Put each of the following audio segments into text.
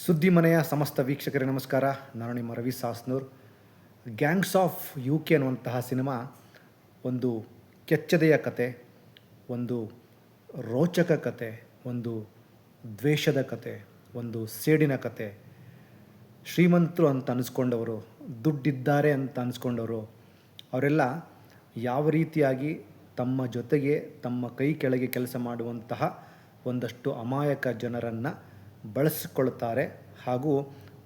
ಸುದ್ದಿ ಮನೆಯ ಸಮಸ್ತ ವೀಕ್ಷಕರಿಗೆ ನಮಸ್ಕಾರ. ನಾನು ನಿಮ್ಮ Ravi Sasnur. Gangs of U K ಅನ್ನುವಂತಹ ಸಿನಿಮಾ ಒಂದು ಕೆಚ್ಚದೆಯ ಕತೆ, ಒಂದು ರೋಚಕ ಕತೆ, ಒಂದು ದ್ವೇಷದ ಕತೆ, ಒಂದು ಸೇಡಿನ ಕತೆ. ಶ್ರೀಮಂತರು ಅಂತ ಅನಿಸ್ಕೊಂಡವರು, ದುಡ್ಡಿದ್ದಾರೆ ಅಂತ ಅನಿಸ್ಕೊಂಡವರು, ಅವರೆಲ್ಲ ಯಾವ ರೀತಿಯಾಗಿ ತಮ್ಮ ಜೊತೆಗೆ ತಮ್ಮ ಕೈ ಕೆಳಗೆ ಕೆಲಸ ಮಾಡುವಂತಹ ಒಂದಷ್ಟು ಅಮಾಯಕ ಜನರನ್ನು ಬಳಸಿಕೊಳ್ತಾರೆ ಹಾಗೂ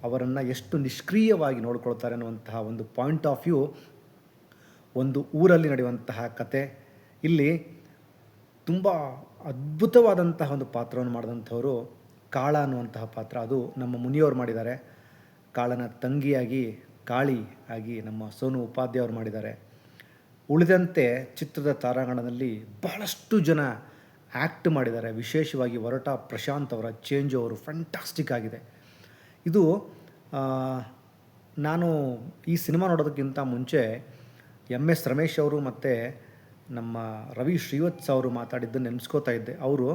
ಅವರನ್ನು ಎಷ್ಟು ನಿಷ್ಕ್ರಿಯವಾಗಿ ನೋಡಿಕೊಳ್ತಾರೆ ಅನ್ನುವಂತಹ ಒಂದು ಪಾಯಿಂಟ್ ಆಫ್ ವ್ಯೂ ಒಂದು ಊರಲ್ಲಿ ನಡೆಯುವಂತಹ ಕತೆ. ಇಲ್ಲಿ ತುಂಬ ಅದ್ಭುತವಾದಂತಹ ಒಂದು ಪಾತ್ರವನ್ನು ಮಾಡಿದಂಥವರು ಕಾಳ ಅನ್ನುವಂತಹ ಪಾತ್ರ. ಅದು ನಮ್ಮ ಮುನಿಯವರು ಮಾಡಿದ್ದಾರೆ. ಕಾಳನ ತಂಗಿಯಾಗಿ ಕಾಳಿ ಆಗಿ ನಮ್ಮ ಸೋನು ಉಪಾಧ್ಯಾಯ ಅವರು ಮಾಡಿದ್ದಾರೆ. ಉಳಿದಂತೆ ಚಿತ್ರದ ತಾರಾಗಣದಲ್ಲಿ ಬಹಳಷ್ಟು ಜನ ಆ್ಯಕ್ಟ್ ಮಾಡಿದ್ದಾರೆ. ವಿಶೇಷವಾಗಿ ಹೊರಟ ಪ್ರಶಾಂತ್ ಅವರ ಚೇಂಜ್ ಓವರು ಫ್ಯಾಂಟಾಸ್ಟಿಕ್ ಆಗಿದೆ. ಇದು ನಾನು ಈ ಸಿನಿಮಾ ನೋಡೋದಕ್ಕಿಂತ ಮುಂಚೆ ಎಸ್ ರಮೇಶ್ ಅವರು ಮತ್ತು ನಮ್ಮ ರವಿ ಶ್ರೀವತ್ಸ ಅವರು ಮಾತಾಡಿದ್ದನ್ನು ನೆನೆಸ್ಕೋತಾ ಇದ್ದೆ. ಅವರು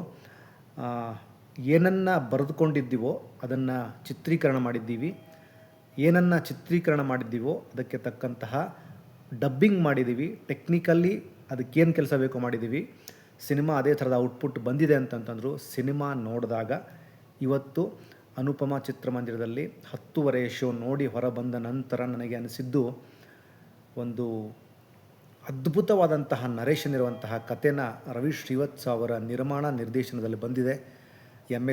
ಏನನ್ನು ಬರೆದುಕೊಂಡಿದ್ದೀವೋ ಅದನ್ನು ಚಿತ್ರೀಕರಣ ಮಾಡಿದ್ದೀವಿ, ಏನನ್ನು ಚಿತ್ರೀಕರಣ ಮಾಡಿದ್ದೀವೋ ಅದಕ್ಕೆ ತಕ್ಕಂತಹ ಡಬ್ಬಿಂಗ್ ಮಾಡಿದ್ದೀವಿ, ಟೆಕ್ನಿಕಲ್ಲಿ ಅದಕ್ಕೇನು ಕೆಲಸ ಬೇಕೋ ಮಾಡಿದ್ದೀವಿ, ಸಿನಿಮಾ ಅದೇ ಥರದ ಔಟ್ಪುಟ್ ಬಂದಿದೆ ಅಂತಂತಂದರು. ಸಿನಿಮಾ ನೋಡಿದಾಗ ಇವತ್ತು ಅನುಪಮ ಚಿತ್ರಮಂದಿರದಲ್ಲಿ 10:30 ಶೋ ನೋಡಿ ಹೊರಬಂದ ನಂತರ ನನಗೆ ಅನಿಸಿದ್ದು, ಒಂದು ಅದ್ಭುತವಾದಂತಹ ನರೇಷನ್ ಇರುವಂತಹ ಕಥೆನ ರವಿ ಶ್ರೀವತ್ಸ ಅವರ ನಿರ್ಮಾಣ ನಿರ್ದೇಶನದಲ್ಲಿ ಬಂದಿದೆ.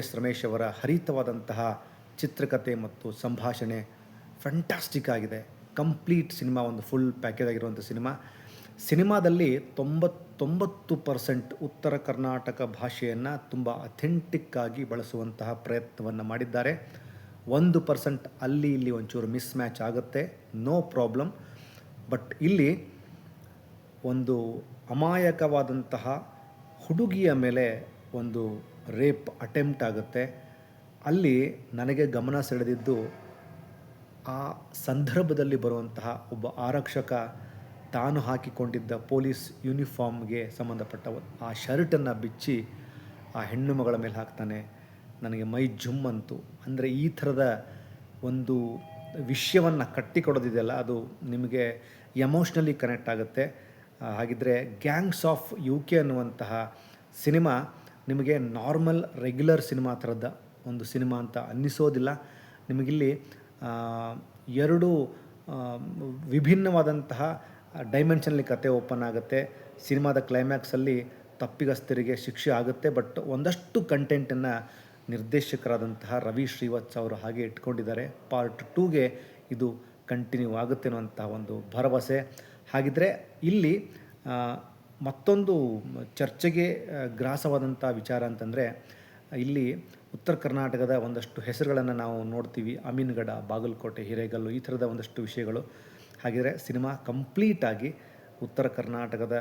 ಎಸ್ ರಮೇಶ್ ಅವರ ಹರಿತವಾದಂತಹ ಚಿತ್ರಕಥೆ ಮತ್ತು ಸಂಭಾಷಣೆ ಫ್ಯಾಂಟಾಸ್ಟಿಕ್ ಆಗಿದೆ. ಕಂಪ್ಲೀಟ್ ಸಿನಿಮಾ ಒಂದು ಫುಲ್ ಪ್ಯಾಕೇಜ್ ಆಗಿರುವಂಥ ಸಿನಿಮಾದಲ್ಲಿ 99% ಉತ್ತರ ಕರ್ನಾಟಕ ಭಾಷೆಯನ್ನು ತುಂಬ ಅಥೆಂಟಿಕ್ಕಾಗಿ ಬಳಸುವಂತಹ ಪ್ರಯತ್ನವನ್ನು ಮಾಡಿದ್ದಾರೆ. 1% ಅಲ್ಲಿ ಇಲ್ಲಿ ಒಂಚೂರು ಮಿಸ್ ಮ್ಯಾಚ್ ಆಗುತ್ತೆ, ನೋ ಪ್ರಾಬ್ಲಮ್. ಬಟ್ ಇಲ್ಲಿ ಒಂದು ಅಮಾಯಕವಾದಂತಹ ಹುಡುಗಿಯ ಮೇಲೆ ಒಂದು ರೇಪ್ ಅಟೆಂಪ್ಟ್ ಆಗುತ್ತೆ. ಅಲ್ಲಿ ನನಗೆ ಗಮನ ಸೆಳೆದಿದ್ದು ಆ ಸಂದರ್ಭದಲ್ಲಿ ಬರುವಂತಹ ಒಬ್ಬ ಆರಕ್ಷಕ ತಾನು ಹಾಕಿಕೊಂಡಿದ್ದ ಪೊಲೀಸ್ ಯೂನಿಫಾರ್ಮ್ಗೆ ಸಂಬಂಧಪಟ್ಟ ಆ ಶರ್ಟನ್ನು ಬಿಚ್ಚಿ ಆ ಹೆಣ್ಣು ಮಗಳ ಮೇಲೆ ಹಾಕ್ತಾನೆ. ನನಗೆ ಮೈ ಜುಮ್ ಅಂತು. ಅಂದರೆ ಈ ಥರದ ಒಂದು ವಿಷಯವನ್ನು ಕಟ್ಟಿಕೊಡೋದಿದೆಯಲ್ಲ, ಅದು ನಿಮಗೆ ಎಮೋಷ್ನಲಿ ಕನೆಕ್ಟ್ ಆಗುತ್ತೆ. ಹಾಗಿದ್ದರೆ ಗ್ಯಾಂಗ್ಸ್ ಆಫ್ ಯು ಕೆ ಅನ್ನುವಂತಹ ಸಿನಿಮಾ ನಿಮಗೆ ನಾರ್ಮಲ್ ರೆಗ್ಯುಲರ್ ಸಿನಿಮಾ ಥರದ ಒಂದು ಸಿನಿಮಾ ಅಂತ ಅನ್ನಿಸೋದಿಲ್ಲ. ನಿಮಗಿಲ್ಲಿ ಎರಡು ವಿಭಿನ್ನವಾದಂತಹ ಡೈಮೆನ್ಷನಲ್ಲಿ ಕತೆ ಓಪನ್ ಆಗುತ್ತೆ. ಸಿನಿಮಾದ ಕ್ಲೈಮ್ಯಾಕ್ಸಲ್ಲಿ ತಪ್ಪಿಗಸ್ತರಿಗೆ ಶಿಕ್ಷೆ ಆಗುತ್ತೆ. ಬಟ್ ಒಂದಷ್ಟು ಕಂಟೆಂಟನ್ನು ನಿರ್ದೇಶಕರಾದಂತಹ ರವಿ ಶ್ರೀವತ್ಸ ಅವರು ಹಾಗೆ ಇಟ್ಕೊಂಡಿದ್ದಾರೆ. ಪಾರ್ಟ್ 2ಗೆ ಇದು ಕಂಟಿನ್ಯೂ ಆಗುತ್ತೆ ಅನ್ನುವಂತಹ ಒಂದು ಭರವಸೆ. ಹಾಗಿದ್ದರೆ ಇಲ್ಲಿ ಮತ್ತೊಂದು ಚರ್ಚೆಗೆ ಗ್ರಾಸವಾದಂಥ ವಿಚಾರ ಅಂತಂದರೆ, ಇಲ್ಲಿ ಉತ್ತರ ಕರ್ನಾಟಕದ ಒಂದಷ್ಟು ಹೆಸರುಗಳನ್ನು ನಾವು ನೋಡ್ತೀವಿ. ಅಮೀನ್ಗಢ, ಬಾಗಲಕೋಟೆ, ಹಿರೇಗಲ್ಲು, ಈ ಥರದ ಒಂದಷ್ಟು ವಿಷಯಗಳು. ಹಾಗಿದ್ರೆ ಸಿನಿಮಾ ಕಂಪ್ಲೀಟಾಗಿ ಉತ್ತರ ಕರ್ನಾಟಕದ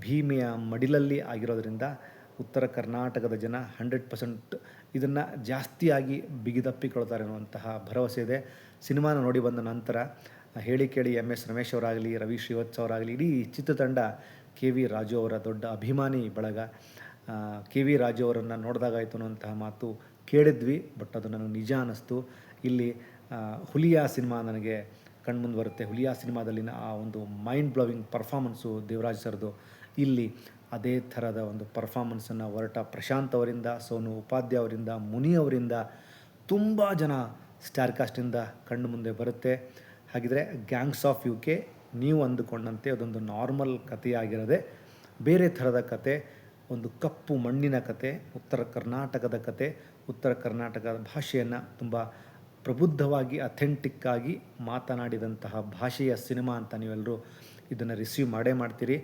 ಭೀಮೆಯ ಮಡಿಲಲ್ಲಿ ಆಗಿರೋದ್ರಿಂದ ಉತ್ತರ ಕರ್ನಾಟಕದ ಜನ 100% ಇದನ್ನು ಜಾಸ್ತಿಯಾಗಿ ಬಿಗಿದಪ್ಪಿಕೊಳ್ತಾರೆ ಅನ್ನುವಂತಹ ಭರವಸೆ ಇದೆ. ಸಿನಿಮಾನ ನೋಡಿ ಬಂದ ನಂತರ ಹೇಳಿ ಕೇಳಿ ಎಸ್ ರಮೇಶ್ ಅವರಾಗಲಿ, ರವಿ ಶ್ರೀವತ್ಸ ಅವರಾಗಲಿ, ಇಡೀ ಚಿತ್ರತಂಡ ಕೆ ವಿ ರಾಜು ಅವರ ದೊಡ್ಡ ಅಭಿಮಾನಿ ಬಳಗ. ಕೆ ವಿ ರಾಜು ಅವರನ್ನು ನೋಡಿದಾಗಾಯಿತು ಅನ್ನುವಂತಹ ಮಾತು ಕೇಳಿದ್ವಿ. ಬಟ್ ಅದು ನನಗೆ ನಿಜ ಅನ್ನಿಸ್ತು. ಇಲ್ಲಿ ಹುಲಿಯಾ ಸಿನಿಮಾ ನನಗೆ ಕಣ್ಮುಂದೆ ಬರುತ್ತೆ. ಹುಲಿಯಾ ಸಿನಿಮಾದಲ್ಲಿನ ಆ ಒಂದು ಮೈಂಡ್ ಬ್ಲೋವಿಂಗ್ ಪರ್ಫಾರ್ಮೆನ್ಸು ದೇವರಾಜ್ ಸರ್ದು, ಇಲ್ಲಿ ಅದೇ ಥರದ ಒಂದು ಪರ್ಫಾರ್ಮೆನ್ಸನ್ನು ಹೊರಟ ಪ್ರಶಾಂತ್ ಅವರಿಂದ, ಸೋನು ಉಪಾಧ್ಯಾಯ ಅವರಿಂದ, ಮುನಿ ಅವರಿಂದ, ತುಂಬ ಜನ ಸ್ಟಾರ್ ಕಾಸ್ಟಿಂದ ಕಣ್ಣು ಮುಂದೆ ಬರುತ್ತೆ. ಹಾಗಿದ್ರೆ ಗ್ಯಾಂಗ್ಸ್ ಆಫ್ ಯು ಕೆ ನೀವು ಅಂದುಕೊಂಡಂತೆ ಅದೊಂದು ನಾರ್ಮಲ್ ಕಥೆಯಾಗಿರದೆ ಬೇರೆ ಥರದ ಕತೆ, ಒಂದು ಕಪ್ಪು ಮಣ್ಣಿನ ಕತೆ, ಉತ್ತರ ಕರ್ನಾಟಕದ ಕತೆ, ಉತ್ತರ ಕರ್ನಾಟಕದ ಭಾಷೆಯನ್ನು ತುಂಬ ಪ್ರಬುದ್ಧವಾಗಿ ಅಥೆಂಟಿಕ್ಕಾಗಿ ಮಾತನಾಡಿದಂತಹ ಭಾಷೆಯ ಸಿನಿಮಾ ಅಂತ ನೀವೆಲ್ಲರೂ ಇದನ್ನು ರಿಸೀವ್ ಮಾಡೇ ಮಾಡ್ತೀರಿ.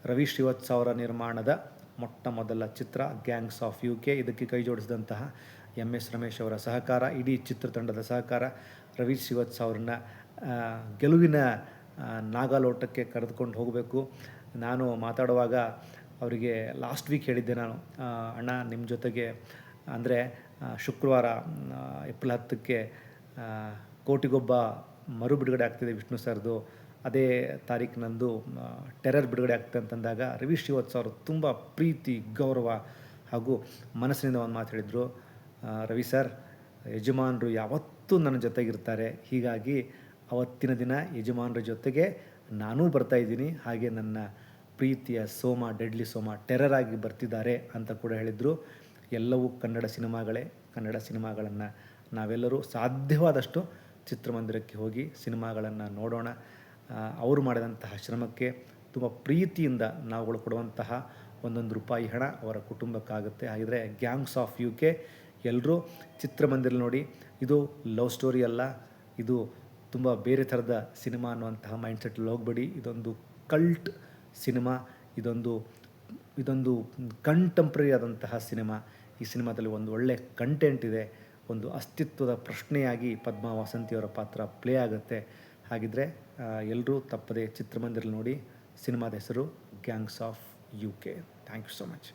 ರವಿ ಶ್ರೀವತ್ಸ ಅವರ ನಿರ್ಮಾಣದ ಮೊಟ್ಟ ಮೊದಲ ಚಿತ್ರ ಗ್ಯಾಂಗ್ಸ್ ಆಫ್ ಯು ಕೆ. ಇದಕ್ಕೆ ಕೈ ಜೋಡಿಸಿದಂತಹ ಎಸ್ ರಮೇಶ್ ಅವರ ಸಹಕಾರ, ಇಡೀ ಚಿತ್ರತಂಡದ ಸಹಕಾರ, ರವಿ ಶ್ರೀವತ್ಸ ಅವರನ್ನು ಗೆಲುವಿನ ನಾಗಾಲೋಟಕ್ಕೆ ಕರೆದುಕೊಂಡು ಹೋಗಬೇಕು. ನಾನು ಮಾತಾಡುವಾಗ ಅವರಿಗೆ ಲಾಸ್ಟ್ ವೀಕ್ ಹೇಳಿದ್ದೆ ನಾನು, ಅಣ್ಣ ನಿಮ್ಮ ಜೊತೆಗೆ ಅಂದರೆ ಶುಕ್ರವಾರ ಏಪ್ರಿಲ್ 10ಕ್ಕೆ ಕೋಟಿಗೊಬ್ಬ ಮರು ಬಿಡುಗಡೆ ಆಗ್ತಿದೆ ವಿಷ್ಣು ಸರ್ದು, ಅದೇ ತಾರೀಕಿನಂದು ಟೆರರ್ ಬಿಡುಗಡೆ ಆಗ್ತದೆ ಅಂತಂದಾಗ ರವಿ ಶ್ರೀವತ್ಸ ಅವರು ತುಂಬ ಪ್ರೀತಿ, ಗೌರವ ಹಾಗೂ ಮನಸ್ಸಿನಿಂದ ಒಂದು ಮಾತು ಹೇಳಿದರು. ರವಿ ಸರ್, ಯಜಮಾನರು ಯಾವತ್ತೂ ನನ್ನ ಜೊತೆಗಿರ್ತಾರೆ. ಹೀಗಾಗಿ ಅವತ್ತಿನ ದಿನ ಯಜಮಾನರ ಜೊತೆಗೆ ನಾನೂ ಬರ್ತಾಯಿದ್ದೀನಿ. ಹಾಗೆ ನನ್ನ ಪ್ರೀತಿಯ ಸೋಮ, ಡೆಡ್ಲಿ ಸೋಮ ಟೆರರ್ ಆಗಿ ಬರ್ತಿದ್ದಾರೆ ಅಂತ ಕೂಡ ಹೇಳಿದರು. ಎಲ್ಲವೂ ಕನ್ನಡ ಸಿನಿಮಾಗಳೇ. ಕನ್ನಡ ಸಿನಿಮಾಗಳನ್ನು ನಾವೆಲ್ಲರೂ ಸಾಧ್ಯವಾದಷ್ಟು ಚಿತ್ರಮಂದಿರಕ್ಕೆ ಹೋಗಿ ಸಿನಿಮಾಗಳನ್ನು ನೋಡೋಣ. ಅವರು ಮಾಡಿದಂತಹ ಶ್ರಮಕ್ಕೆ ತುಂಬ ಪ್ರೀತಿಯಿಂದ ನಾವುಗಳು ಕೊಡುವಂತಹ ಒಂದೊಂದು ರೂಪಾಯಿ ಹಣ ಅವರ ಕುಟುಂಬಕ್ಕಾಗುತ್ತೆ. ಹಾಗಿದ್ರೆ ಗ್ಯಾಂಗ್ಸ್ ಆಫ್ ಯು ಕೆ ಎಲ್ಲರೂ ಚಿತ್ರಮಂದಿರ ನೋಡಿ. ಇದು ಲವ್ ಸ್ಟೋರಿ ಅಲ್ಲ, ಇದು ತುಂಬ ಬೇರೆ ಥರದ ಸಿನಿಮಾ ಅನ್ನುವಂತಹ ಮೈಂಡ್ಸೆಟ್ಟಲ್ಲಿ ಹೋಗಬೇಡಿ. ಇದೊಂದು ಕಲ್ಟ್ ಸಿನಿಮಾ, ಇದೊಂದು ಕಂಟೆಂಪ್ರರಿ ಆದಂತಹ ಸಿನಿಮಾ. ಈ ಸಿನಿಮಾದಲ್ಲಿ ಒಂದು ಒಳ್ಳೆಯ ಕಂಟೆಂಟ್ ಇದೆ. ಒಂದು ಅಸ್ತಿತ್ವದ ಪ್ರಶ್ನೆಯಾಗಿ ಪದ್ಮಾ ವಾಸಂತಿಯವರ ಪಾತ್ರ ಪ್ಲೇ ಆಗುತ್ತೆ. ಹಾಗಿದ್ದರೆ ಎಲ್ಲರೂ ತಪ್ಪದೆ ಚಿತ್ರಮಂದಿರ ನೋಡಿ. ಸಿನಿಮಾದ ಹೆಸರು gangs of U K. Thank you so much.